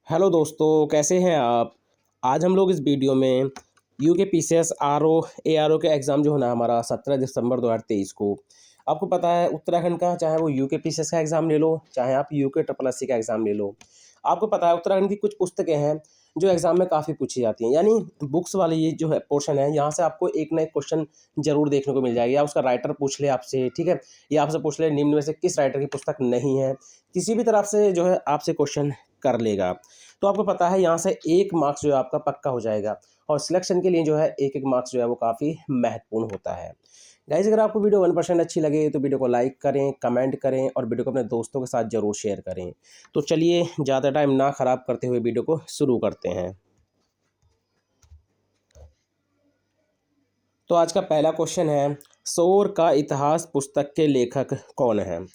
Hello दोस्तों, कैसे हैं आप। आज हम लोग इस वीडियो में यूके पीसीएस आरओ एआरओ के एग्ज़ाम जो है ना हमारा 17 दिसंबर 2023 को। आपको पता है उत्तराखंड का, चाहे वो यूके पीसीएस का एग्ज़ाम ले लो, चाहे आप यूके ट्रिपल एससी का एग्ज़ाम ले लो। आपको पता है उत्तराखंड की कुछ पुस्तकें हैं जो एग्ज़ाम में काफ़ी पूछी जाती हैं, यानी बुक्स वाली ये जो है पोर्शन है, यहाँ से आपको एक ना एक क्वेश्चन ज़रूर देखने को मिल जाएगा। या उसका राइटर पूछ ले आपसे, ठीक है, या आपसे पूछ ले निम्न में से किस राइटर की पुस्तक नहीं है, किसी भी तरफ से जो है आपसे क्वेश्चन कर लेगा। तो आपको पता है यहाँ से 1 मार्क्स जो है आपका पक्का हो जाएगा, और सिलेक्शन के लिए जो है 1-1 मार्क्स जो है वो काफ़ी महत्वपूर्ण होता है। गाइस, अगर आपको वीडियो 1% अच्छी लगे तो वीडियो को लाइक करें, कमेंट करें और वीडियो को अपने दोस्तों के साथ ज़रूर शेयर करें। तो चलिए ज़्यादा टाइम ना ख़राब करते हुए वीडियो को शुरू करते हैं। तो आज का पहला क्वेश्चन है, शोर का इतिहास पुस्तक के लेखक कौन हैं।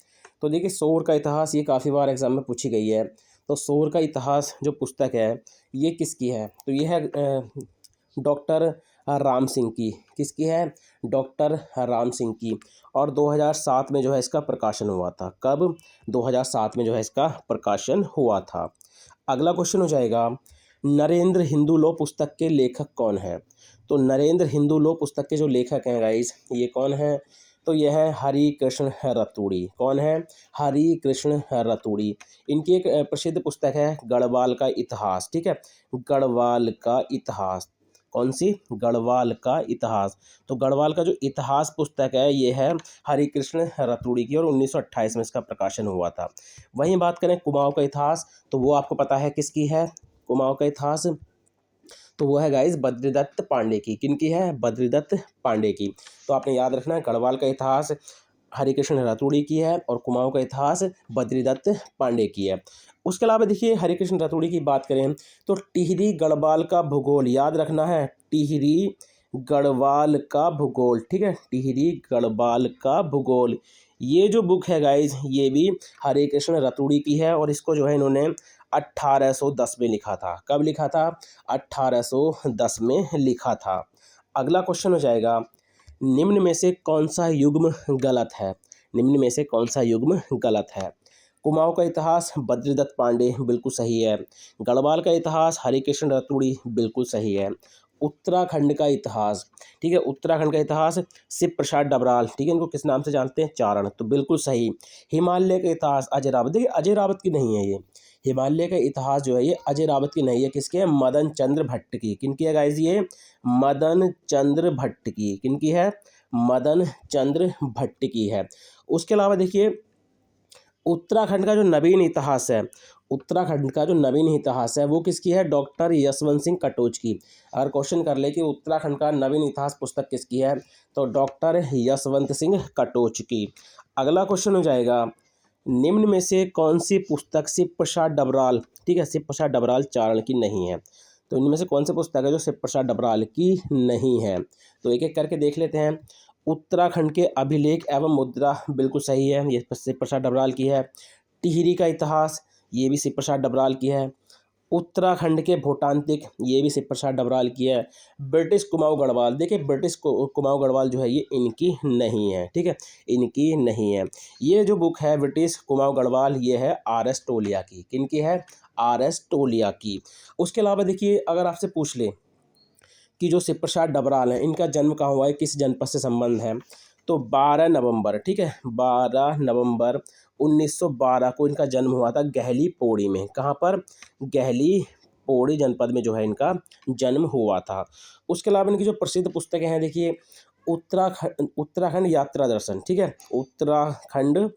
तो देखिए, शोर का इतिहास ये काफ़ी बार एग्जाम में पूछी गई है। तो शोर का इतिहास जो पुस्तक है ये किसकी है, तो ये है डॉक्टर राम सिंह की। किसकी है? डॉक्टर राम सिंह की। और 2007 में जो है इसका प्रकाशन हुआ था। कब? 2007 में जो है इसका प्रकाशन हुआ था। अगला क्वेश्चन हो जाएगा, नरेंद्र हिंदुलो पुस्तक के लेखक कौन है। तो नरेंद्र हिंदुलो पुस्तक के जो लेखक हैं गाइस, ये कौन है? तो यह है हरि कृष्ण रतूड़ी। कौन है? हरि कृष्ण रतूड़ी। इनकी एक प्रसिद्ध पुस्तक है गढ़वाल का इतिहास। ठीक है, गढ़वाल का इतिहास। कौन सी? गढ़वाल का इतिहास। तो गढ़वाल का जो इतिहास पुस्तक है ये है हरि कृष्ण रतूड़ी की, और 1928 में इसका प्रकाशन हुआ था। वहीं बात करें कुमाऊं का इतिहास, तो वो आपको पता है किसकी है कुमाऊं का इतिहास। तो वो है गाइस बद्रीदत्त पांडे की। किनकी है? बद्रीदत्त पांडे की। तो आपने याद रखना है, गढ़वाल का इतिहास हरिकृष्ण रतूड़ी की है और कुमाऊं का इतिहास बद्रीदत्त पांडे की है। उसके अलावा देखिए, हरिकृष्ण रतूड़ी की बात करें तो टिहरी गढ़वाल का भूगोल याद रखना है। टिहरी गढ़वाल का भूगोल, ठीक है, टिहरी गढ़वाल का भूगोल। ये जो बुक है गाइज ये भी हरिकृष्ण रतूड़ी की है, और इसको जो है इन्होंने 1810 में लिखा था। कब लिखा था? 1810 में लिखा था। अगला क्वेश्चन हो जाएगा, निम्न में से कौन सा युग्म गलत है। निम्न में से कौन सा युग्म गलत है? कुमाऊं का इतिहास बद्रीदत्त पांडे बिल्कुल सही है। गढ़वाल का इतिहास हरिकृष्ण रतूड़ी बिल्कुल सही है। उत्तराखंड का इतिहास, ठीक है, उत्तराखंड का इतिहास शिव प्रसाद डबराल, ठीक है, इनको किस नाम से जानते हैं? चारण। तो बिल्कुल सही। हिमालय का इतिहास अजय रावत। देखिए, अजय रावत की नहीं है ये। हिमालय का इतिहास जो है ये अजय रावत की नहीं है। किसके है? मदन चंद्र भट्ट की। किनकी है गाइज ये? मदन चंद्र भट्ट की। किनकी है? मदन चंद्र भट्ट की है। उसके अलावा देखिए, उत्तराखंड का जो नवीन इतिहास है, उत्तराखंड का जो नवीन इतिहास है वो किसकी है? डॉक्टर यशवंत सिंह कटोच की। अगर क्वेश्चन कर ले कि उत्तराखंड का नवीन इतिहास पुस्तक किसकी है, तो डॉक्टर यशवंत सिंह कटोच की। अगला क्वेश्चन हो जाएगा, निम्न में से कौन सी पुस्तक शिव प्रसाद डबराल, ठीक है, शिव प्रसाद डबराल चारण की नहीं है। तो इनमें से कौन सी पुस्तक है जो शिव प्रसाद डबराल की नहीं है? तो एक एक करके देख लेते हैं। उत्तराखंड के अभिलेख एवं मुद्रा बिल्कुल सही है, ये शिव प्रसाद डबराल की है। टिहरी का इतिहास ये भी शिव प्रसाद डबराल की है। उत्तराखंड के भूटांतिक ये भी शिव प्रसाद डबराल की है। ब्रिटिश कुमाऊं गढ़वाल, देखिए ब्रिटिश कुमाऊं गढ़वाल जो है ये इनकी नहीं है, ठीक है, इनकी नहीं है। ये जो बुक है ब्रिटिश कुमाऊं गढ़वाल ये है आर एस टोलिया की। किनकी है? आर एस टोलिया की। उसके अलावा देखिए, अगर आपसे पूछ ले कि जो शिव प्रसाद डबराल हैं इनका जन्म कहाँ हुआ है, किस जनपद से संबंध है, तो 12 नवंबर, ठीक है, 12 नवंबर 1912 को इनका जन्म हुआ था गहली पौड़ी में। कहाँ पर? गहली पौड़ी जनपद में जो है इनका जन्म हुआ था। उसके अलावा इनकी जो प्रसिद्ध पुस्तकें हैं देखिए, उत्तराखंड यात्रा दर्शन, ठीक है, उत्तराखंड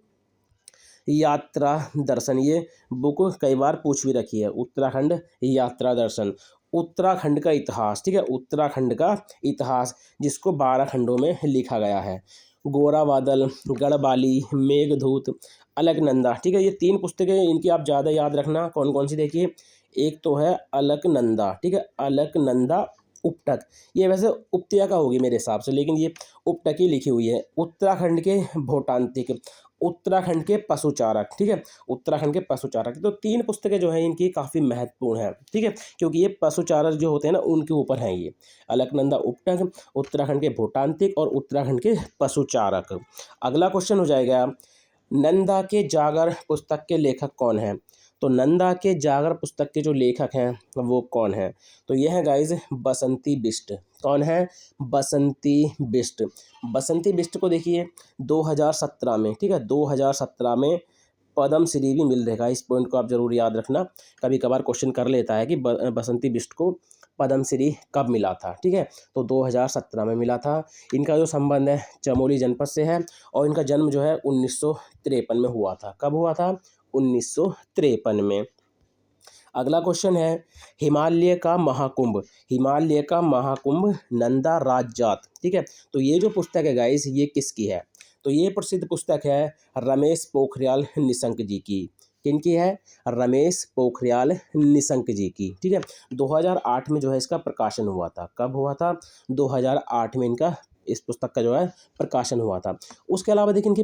यात्रा दर्शन, ये बुक कई बार पूछ भी रखी है। उत्तराखंड यात्रा दर्शन। उत्तराखंड का इतिहास, ठीक है, उत्तराखंड का इतिहास जिसको 12 खंडों में लिखा गया है। गोरा बादल, गढ़वाली, मेघदूत, अलकनंदा, ठीक है, ये 3 पुस्तकें इनकी आप ज़्यादा याद रखना। कौन कौन सी? देखिए, एक तो है अलकनंदा, ठीक है, अलकनंदा उपटक। ये वैसे उपत्यका होगी मेरे हिसाब से, लेकिन ये उपटक ही लिखी हुई है। उत्तराखंड के भूटांतिक, उत्तराखंड के पशुचारक, ठीक है, उत्तराखंड के पशुचारक। तो 3 पुस्तकें जो हैं इनकी काफ़ी महत्वपूर्ण हैं, ठीक है, क्योंकि ये पशुचारक जो होते हैं ना उनके ऊपर हैं ये। अलकनंदा उपटक, उत्तराखंड के भूटांतिक और उत्तराखंड के पशुचारक। अगला क्वेश्चन हो जाएगा, नंदा के जागर पुस्तक के लेखक कौन हैं। तो नंदा के जागर पुस्तक के जो लेखक हैं वो कौन हैं? तो ये हैं गाइज बसंती बिष्ट। कौन है? बसंती बिष्ट। बसंती बिष्ट को देखिए 2017 में, ठीक है, 2017 में पद्म श्री भी मिल रहेगा। इस पॉइंट को आप जरूर याद रखना, कभी कभार क्वेश्चन कर लेता है कि बसंती बिष्ट को पद्म श्री कब मिला था, ठीक है, तो 2017 में मिला था। इनका जो संबंध है चमोली जनपद से है और इनका जन्म जो है 1953 में हुआ था। कब हुआ था? 1953 में। अगला क्वेश्चन है हिमालय का महाकुंभ। हिमालय का महाकुंभ नंदा राजजात, ठीक है, तो ये जो पुस्तक है गाइस ये किसकी है? तो ये प्रसिद्ध पुस्तक है रमेश पोखरियाल निशंक जी की। किनकी है? रमेश पोखरियाल निशंक जी की, ठीक है। 2008 में जो है इसका प्रकाशन हुआ था। कब हुआ था? 2008 में इनका इस पुस्तक का जो है प्रकाशन हुआ था। उसके अलावा देखिए इनकी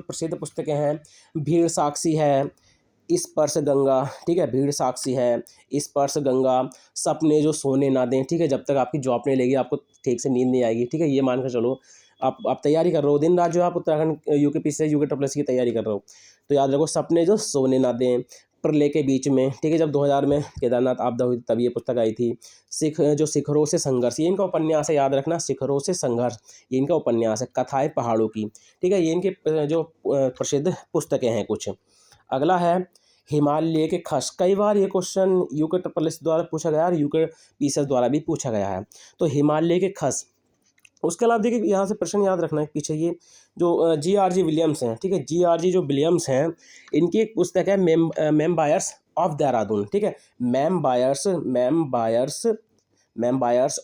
प्रसिद्ध पुस्तकें हैं भीड़ साक्षी है, स्पर्श गंगा, ठीक है, भीड़ साक्षी है, स्पर्श गंगा, सपने जो सोने ना दें, ठीक है, जब तक आपकी जॉब नहीं लेगी आपको ठीक से नींद नहीं आएगी, ठीक है, ये मान कर चलो। आप तैयारी कर रहे हो दिन रात, जो आप उत्तराखंड यूके यूके ट्रिपल की तैयारी कर रहे हो, तो याद रखो सपने जो सोने ना दें, प्रलय के बीच में, ठीक है, जब 2000 में केदारनाथ आपदा हुई तब ये पुस्तक आई थी। शिखरों से संघर्ष, ये इनका उपन्यास है, याद रखना, शिखरों से संघर्ष ये इनका उपन्यास है। कथाएं पहाड़ों की, ठीक है, ये इनके जो प्रसिद्ध पुस्तकें हैं कुछ। अगला है हिमालय के खस। कई बार ये क्वेश्चन यूके ट्रिपल द्वारा पूछा गया और यूके पीसीएस द्वारा भी पूछा गया है। तो हिमालय के खस। उसके अलावा देखिए यहाँ से प्रश्न याद रखना है पीछे, ये जो जी.आर.जी. विलियम्स हैं, ठीक है, जी.आर.जी. जो विलियम्स हैं इनकी एक पुस्तक है मेम्बायर्स ऑफ देहरादून, ठीक है, मेम्बायर्स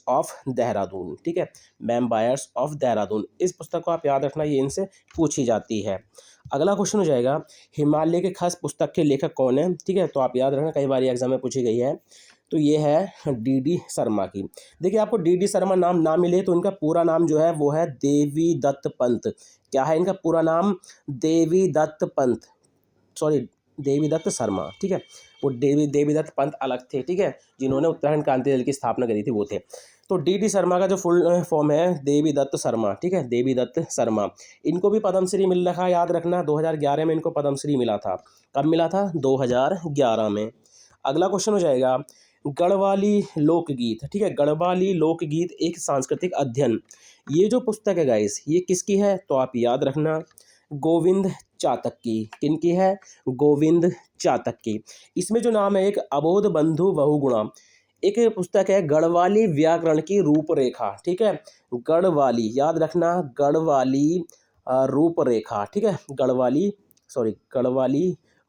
ऑफ देहरादून, ठीक है, मेम्बायर्स ऑफ देहरादून। इस पुस्तक को आप याद रखना, ये इनसे पूछी जाती है। अगला क्वेश्चन हो जाएगा हिमालय के खस पुस्तक के लेखक कौन है, ठीक है, तो आप याद रखना, कई बार एग्जाम में पूछी गई है। तो ये है डी शर्मा की। देखिए आपको डी शर्मा नाम ना मिले तो इनका पूरा नाम जो है वो है देवी दत्त पंत। क्या है इनका पूरा नाम? देवी दत्त पंत, सॉरी देवी दत्त शर्मा, ठीक है, वो देवी दत्त पंत अलग थे, ठीक है, जिन्होंने उत्तराखंड क्रांति दल की स्थापना करी थी वो थे। तो डी शर्मा का जो फुल फॉर्म है देवी दत्त शर्मा, ठीक है, देवी दत्त शर्मा। इनको भी पद्मश्री मिल रखा है, याद रखना 2011 में इनको पद्मश्री मिला था। कब मिला था? 2011 में। अगला क्वेश्चन हो जाएगा गढ़वाली लोकगीत, ठीक है, गढ़वाली लोकगीत एक सांस्कृतिक अध्ययन। ये जो पुस्तक है गाइस ये किसकी है? तो आप याद रखना गोविंद चातक की। किनकी है? गोविंद चातक की। इसमें जो नाम है एक अबोध बंधु बहुगुणा, एक पुस्तक है गढ़वाली व्याकरण की रूपरेखा, ठीक है, गढ़वाली, याद रखना गढ़वाली रूपरेखा, ठीक है, गढ़वाली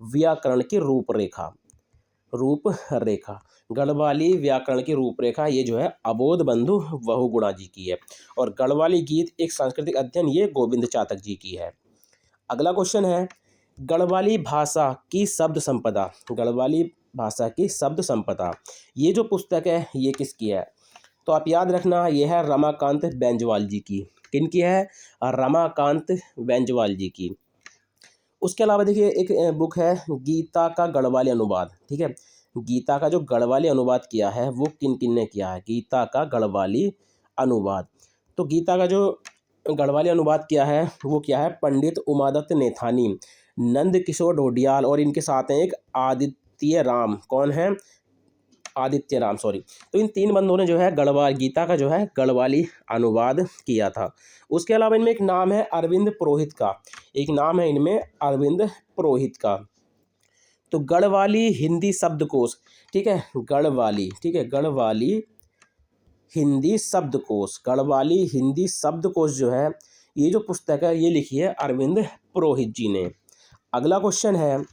व्याकरण की रूपरेखा, गढ़वाली व्याकरण की रूपरेखा, ये जो है अबोध बंधु बहुगुणा जी की है। और गढ़वाली गीत एक सांस्कृतिक अध्ययन ये गोविंद चातक जी की है। अगला क्वेश्चन है गढ़वाली भाषा की शब्द संपदा। गढ़वाली भाषा की शब्द संपदा, ये जो पुस्तक है ये किसकी है? तो आप याद रखना ये है रमाकांत बेंजवाल जी की। किनकी है? रमाकांत बेंजवाल जी की। उसके अलावा देखिए एक बुक है गीता का गढ़वाली अनुवाद, ठीक है, गीता का जो गढ़वाली अनुवाद किया है वो किन किन ने किया है? गीता का गढ़वाली अनुवाद, तो गीता का जो गढ़वाली अनुवाद किया है वो क्या है? पंडित उमादत्त नेथानी, नंद किशोर ढोडियाल और इनके साथ हैं एक आदित्य राम। कौन है? आदित्य राम, सॉरी। तो इन तीन बंदों ने जो है गीता का जो है गढ़वाली अनुवाद किया था। उसके अलावा इनमें एक नाम है अरविंद पुरोहित का, एक नाम है इनमें अरविंद पुरोहित का। तो गढ़वाली हिंदी शब्दकोश, ठीक है, गढ़वाली, ठीक है, गढ़वाली हिंदी शब्दकोश, गढ़वाली हिंदी शब्दकोश जो है ये जो पुस्तक है ये लिखी है अरविंद पुरोहित जी ने। अगला क्वेश्चन है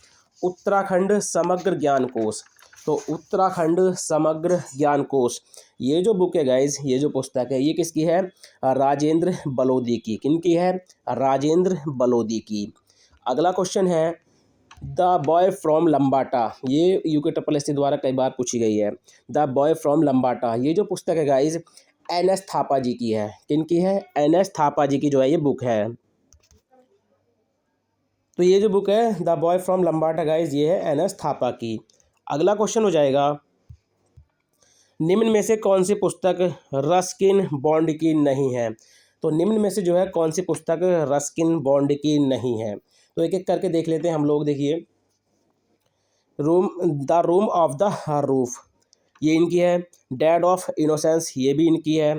उत्तराखंड समग्र ज्ञान कोश। तो उत्तराखंड समग्र ज्ञान कोश, ये जो बुक है गाइज, ये जो पुस्तक है ये किसकी है? राजेंद्र बलोदी की। किनकी है? राजेंद्र बलोदी की। अगला क्वेश्चन है द बॉय फ्रॉम लम्बाटा, ये यूके ट्रिपल एस द्वारा कई बार पूछी गई है। द बॉय फ्रॉम लम्बाटा, ये जो पुस्तक है गाइज एन.एस. थापा जी की है। किनकी है? एन.एस. थापा जी की जो है ये बुक है। तो ये जो बुक है द बॉय फ्रॉम लम्बाटा गाइज ये है एन.एस. थापा की। अगला क्वेश्चन हो जाएगा निम्न में से कौन सी पुस्तक रस्किन बॉन्ड की नहीं है? तो निम्न में से जो है कौन सी पुस्तक रस्किन बॉन्ड की नहीं है? तो एक एक करके देख लेते हैं हम लोग। देखिए room the room of the roof, ये इनकी है। डेड ऑफ इनोसेंस, ये भी इनकी है।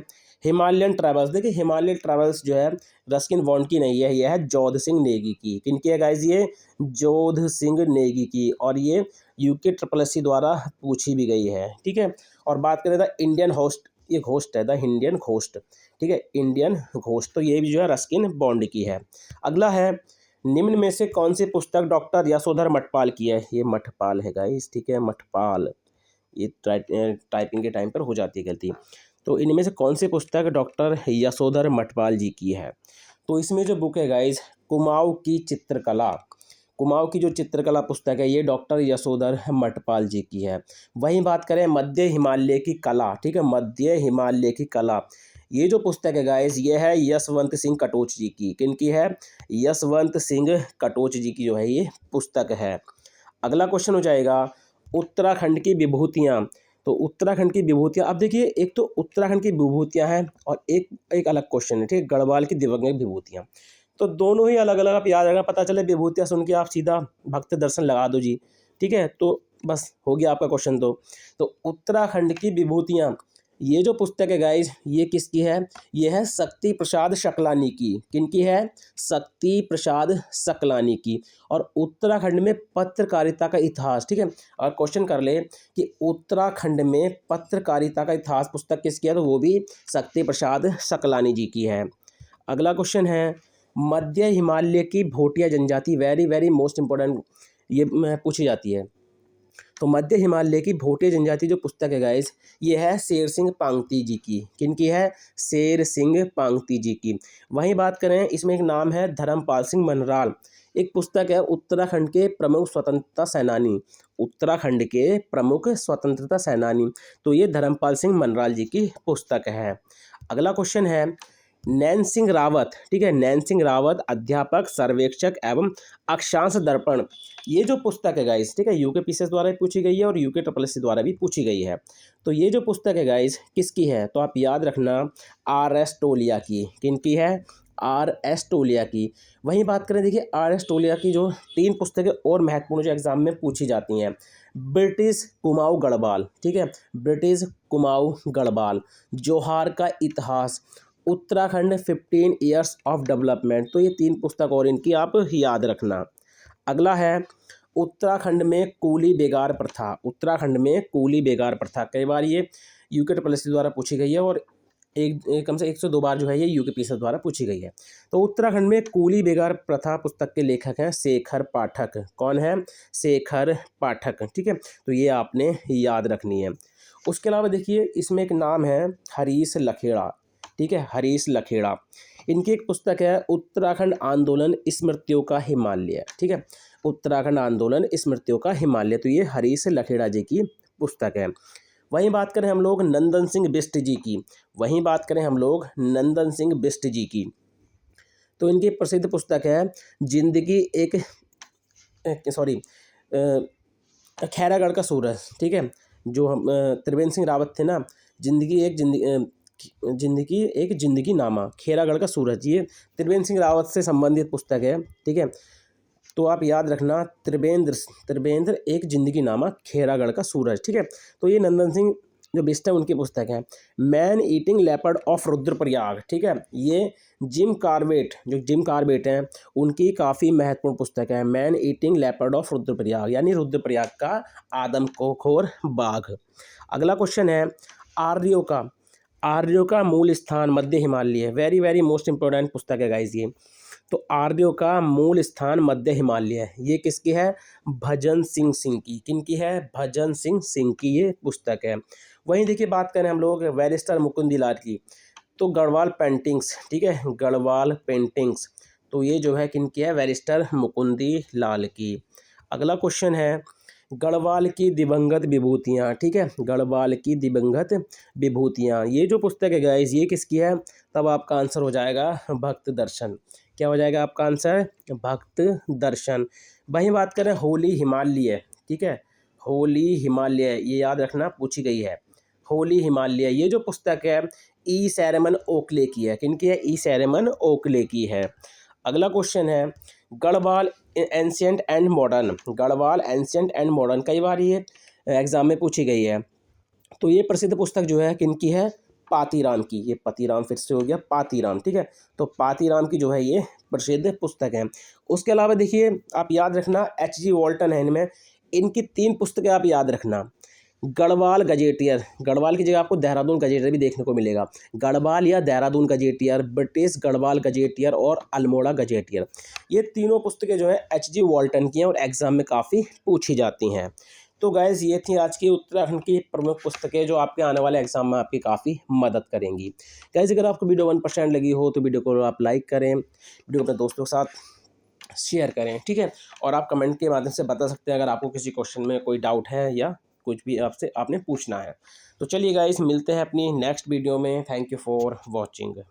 हिमालयन ट्रैवल्स, देखिए हिमालयन ट्रैवल्स जो है रस्किन बॉन्ड की नहीं है, यह है जोध सिंह नेगी की। किनकी है गाइज ये? जोध सिंह नेगी की, और ये यूके ट्रिपल द्वारा पूछी भी गई है, ठीक है। और बात करें द इंडियन होस्ट, ये घोस्ट है, द इंडियन घोस्ट, ठीक है, इंडियन घोस्ट, तो ये भी जो है रस्किन बॉन्ड की है। अगला है, निम्न में से कौन सी पुस्तक डॉक्टर यशोधर मठपाल की है? ये मठपाल है गाइस, ठीक है, मठपाल, ये टाइपिंग के टाइम पर हो जाती है गलती। तो इनमें से कौन सी पुस्तक डॉक्टर यशोधर मठपाल जी की है? तो इसमें जो बुक है गाइस, कुमाऊं की चित्रकला, कुमाऊं की जो चित्रकला पुस्तक है ये डॉक्टर यशोधर मठपाल जी की है। वहीं बात करें मध्य हिमालय की कला, ठीक है, मध्य हिमालय की कला, ये जो पुस्तक है गाइस ये है यशवंत सिंह कटोच जी की। किनकी है? यशवंत सिंह कटोच जी की जो है ये पुस्तक है। अगला क्वेश्चन हो जाएगा उत्तराखंड की विभूतियाँ। तो उत्तराखंड की विभूतियाँ, अब देखिए एक तो उत्तराखंड की विभूतियाँ हैं और एक एक अलग क्वेश्चन है, ठीक है, गढ़वाल की दिवंगत विभूतियाँ। तो दोनों ही अलग अलग आप याद रखना, पता चले विभूतियाँ सुन के आप सीधा भक्त दर्शन लगा दो जी, ठीक है, तो बस हो गया आपका क्वेश्चन। तो उत्तराखंड की विभूतियाँ, ये जो पुस्तक है गाइज ये किसकी है? ये है शक्ति प्रसाद शकलानी की। किनकी है? शक्ति प्रसाद शकलानी की। और उत्तराखंड में पत्रकारिता का इतिहास, ठीक है, और क्वेश्चन कर ले कि उत्तराखंड में पत्रकारिता का इतिहास पुस्तक किसकी है? तो वो भी शक्ति प्रसाद शकलानी जी की है। अगला क्वेश्चन है मध्य हिमालय की भोटिया जनजाति, वेरी वेरी मोस्ट इंपॉर्टेंट, ये पूछी जाती है। तो मध्य हिमालय की भोटिया जनजाति जो पुस्तक है गाइस ये है शेर सिंह पांगती जी की। किनकी है? शेर सिंह पांगती जी की। वहीं बात करें, इसमें एक नाम है धर्मपाल सिंह मनराल, एक पुस्तक है उत्तराखंड के प्रमुख स्वतंत्रता सेनानी, उत्तराखंड के प्रमुख स्वतंत्रता सेनानी, तो ये धर्मपाल सिंह मनराल जी की पुस्तक है। अगला क्वेश्चन है नैन सिंह रावत, ठीक है, नैन सिंह रावत अध्यापक सर्वेक्षक एवं अक्षांश दर्पण, ये जो पुस्तक है गाइस, ठीक है, यूके पीसीएस द्वारा भी पूछी गई है और यूके ट्रिपल एस द्वारा भी पूछी गई है। तो ये जो पुस्तक है गाइस किसकी है? तो आप याद रखना आर.एस. टोलिया की। किनकी है? आर.एस. टोलिया की। वहीं बात करें, देखिए आर.एस. टोलिया की जो 3 पुस्तकें और महत्वपूर्ण जो एग्जाम में पूछी जाती हैं, ब्रिटिश कुमाऊं गढ़वाल, ठीक है, ब्रिटिश कुमाऊं गढ़वाल, जोहार का इतिहास, उत्तराखंड 15 ईयर्स ऑफ डेवलपमेंट, तो ये 3 पुस्तक और इनकी आप याद रखना। अगला है उत्तराखंड में कूली बेगार प्रथा, उत्तराखंड में कूली बेगार प्रथा, कई बार ये यूके ट्रिपल एस द्वारा पूछी गई है और कम से 102 बार जो है ये यूके पीसीएस द्वारा पूछी गई है। तो उत्तराखंड में कूली बेगार प्रथा पुस्तक के लेखक हैं शेखर पाठक। कौन है? शेखर पाठक, ठीक है, तो ये आपने याद रखनी है। उसके अलावा देखिए इसमें एक नाम है हरीश लखेड़ा, ठीक है, हरीश लखेड़ा, इनकी एक पुस्तक है उत्तराखंड आंदोलन स्मृतियों का हिमालय, ठीक है, उत्तराखंड आंदोलन स्मृतियों का हिमालय, तो ये हरीश लखेड़ा जी की पुस्तक है। वहीं बात करें हम लोग नंदन सिंह बिष्ट जी की, वहीं बात करें हम लोग नंदन सिंह बिष्ट जी की, तो इनकी प्रसिद्ध पुस्तक है जिंदगी एक सॉरी खैरागढ़ का सूरज, ठीक है, जो हम त्रिवेंद्र सिंह रावत थे ना, जिंदगी एक जिंदगी नामा खैरागढ़ का सूरज, ये त्रिवेंद्र सिंह रावत से संबंधित पुस्तक है, ठीक है, तो आप याद रखना त्रिवेंद्र एक जिंदगी नामा खैरागढ़ का सूरज, ठीक है। तो ये नंदन सिंह जो बिष्ट है उनकी पुस्तक है man eating leopard of Rudraprayag, ठीक है, ये जिम कार्बेट हैं उनकी काफ़ी महत्वपूर्ण पुस्तक है man eating leopard of Rudraprayag, यानी रुद्रप्रयाग का आदमखोर बाघ। अगला क्वेश्चन है आर्यों का मूल स्थान मध्य Himalaya, very very most important पुस्तक है गाइस ये। तो आर्यों का मूल स्थान मध्य हिमालय, ये किसकी है? भजन सिंह की। किनकी है? भजन सिंह की ये पुस्तक है। वहीं देखिए बात करें हम लोग बैरिस्टर मुकुंदी लाल की, तो गढ़वाल पेंटिंग्स, ठीक है, गढ़वाल पेंटिंग्स, तो ये जो है किनकी है? बैरिस्टर मुकुंदी लाल की। अगला क्वेश्चन है गढ़वाल की दिवंगत विभूतियाँ, ठीक है, गढ़वाल की दिवंगत विभूतियाँ, ये जो पुस्तक है गाइस ये किसकी है? तब आपका आंसर हो जाएगा भक्त दर्शन। क्या हो जाएगा आपका आंसर? भक्त दर्शन। वहीं बात करें होली हिमालय, ठीक है, होली हिमालय, ये याद रखना पूछी गई है, होली हिमालय, ये जो पुस्तक है ई सैरेमन ओकले की है। किनकी है? ई सैरेमन ओकले की है। अगला क्वेश्चन है Garhwal ancient and modern, Garhwal ancient and modern, कई बार ये एग्जाम में पूछी गई है। तो ये प्रसिद्ध पुस्तक जो है किनकी है, पातीराम की। ये पतिराम फिर से हो गया पातीराम, ठीक है। तो पातीराम की जो है ये प्रसिद्ध पुस्तक है। उसके अलावा देखिए आप याद रखना H.G. वॉल्टन है इनमें, इनकी 3 पुस्तकें आप याद रखना। गढ़वाल गजेटियर, गढ़वाल की जगह आपको देहरादून गजेटियर भी देखने को मिलेगा। गढ़वाल या Dehradun gazetteer, British Garhwal gazetteer और अल्मोड़ा गजेटियर, ये तीनों पुस्तकें जो है H.G. वॉल्टन की हैं और एग्जाम में काफ़ी पूछी जाती हैं। तो गाइज़ ये थी आज की उत्तराखंड की प्रमुख पुस्तकें जो आपके आने वाले एग्जाम में आपकी काफ़ी मदद करेंगी। गाइज़ अगर आपको वीडियो 1% लगी हो तो वीडियो को आप लाइक करें, वीडियो अपने दोस्तों के साथ शेयर करें, ठीक है। और आप कमेंट के माध्यम से बता सकते हैं अगर आपको किसी क्वेश्चन में कोई डाउट है या कुछ भी आपसे आपने पूछना है। तो चलिए गाइज़ मिलते हैं अपनी नेक्स्ट वीडियो में। Thank you for watching.